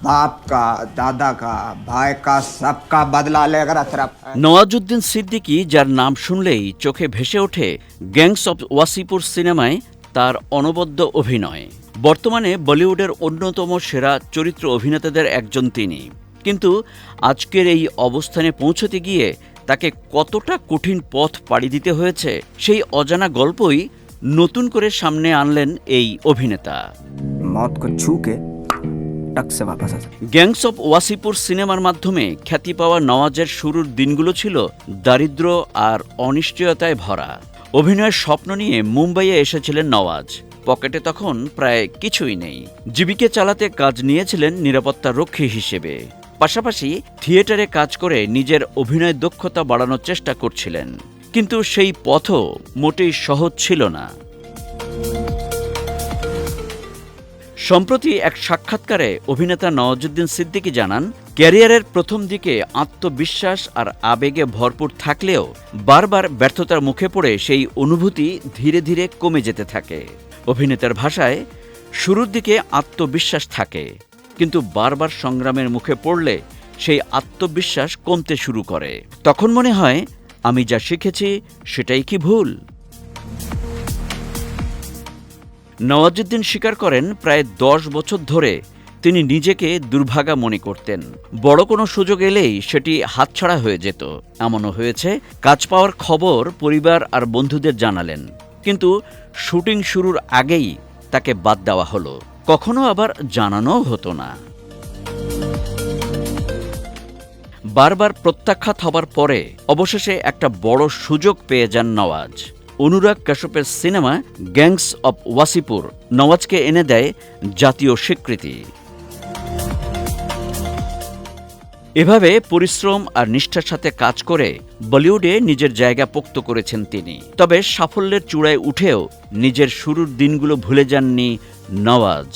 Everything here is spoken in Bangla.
बाप का, दादा का, भाई का, सबका बदला लेकर तरफ। নওয়াজুদ্দিন সিদ্দিকী, যার নাম শুনলেই চোখে ভেসে ওঠে গ্যাংস অব ওয়াসিপুর সিনেমায় তার অনবদ্য অভিনয়। বর্তমানে বলিউডের অন্যতম সেরা চরিত্র অভিনেতাদের একজন তিনি। কিন্তু আজকের এই অবস্থানে পৌঁছতে গিয়ে তাকে কতটা কঠিন পথ পাড়ি দিতে হয়েছে, সেই অজানা গল্পই নতুন করে সামনে আনলেন এই অভিনেতা। मौत को छू के टक से वापस आ सकते। গ্যাংস অব ওয়াসিপুর সিনেমার মাধ্যমে খ্যাতি পাওয়া নওয়াজের শুরুর দিনগুলো ছিল দারিদ্র্য আর অনিশ্চয়তায় ভরা। অভিনয়ের স্বপ্ন নিয়ে মুম্বাইয়ে এসেছিলেন নওয়াজ। পকেটে তখন প্রায় কিছুই নেই। জীবিকা চালাতে কাজ নিয়েছিলেন নিরাপত্তা রক্ষী হিসেবে। পাশাপাশি থিয়েটারে কাজ করে নিজের অভিনয় দক্ষতা বাড়ানোর চেষ্টা করছিলেন। কিন্তু সেই পথও মোটেই সহজ ছিল না। সম্প্রতি এক সাক্ষাৎকারে অভিনেতা নওয়াজুদ্দিন সিদ্দিকী জানান, ক্যারিয়ারের প্রথম দিকে আত্মবিশ্বাস আর আবেগে ভরপুর থাকলেও বারবার ব্যর্থতার মুখে পড়ে সেই অনুভূতি ধীরে ধীরে কমে যেতে থাকে। অভিনেতার ভাষায়, শুরুর দিকে আত্মবিশ্বাস থাকে, কিন্তু বারবার সংগ্রামের মুখে পড়লে সেই আত্মবিশ্বাস কমতে শুরু করে। তখন মনে হয়, আমি যা শিখেছি সেটাই কি ভুল? নওয়াজুদ্দিন স্বীকার করেন, প্রায় 10 বছর ধরে তিনি নিজেকে দুর্ভাগা মনে করতেন। বড় কোনো সুযোগ এলেই সেটি হাতছাড়া হয়ে যেত। এমনও হয়েছে, কাজ পাওয়ার খবর পরিবার আর বন্ধুদের জানালেন, কিন্তু শুটিং শুরুর আগেই তাকে বাদ দেওয়া হলো। কখনো আবার জানানোও হতো না। বারবার প্রত্যাখ্যাত হবার পরে অবশেষে একটা বড় সুযোগ পেয়ে যান নওয়াজ। অনুরাগ কাশ্যপের সিনেমা গ্যাংস অব ওয়াসিপুর নওয়াজকে এনে দেয় জাতীয় স্বীকৃতি। এভাবে পরিশ্রম আর নিষ্ঠার সাথে কাজ করে বলিউডে নিজের জায়গা পোক্ত করেছেন তিনি। তবে সাফল্যের চূড়ায় উঠেও নিজের শুরুর দিনগুলো ভুলে যাননি নওয়াজ।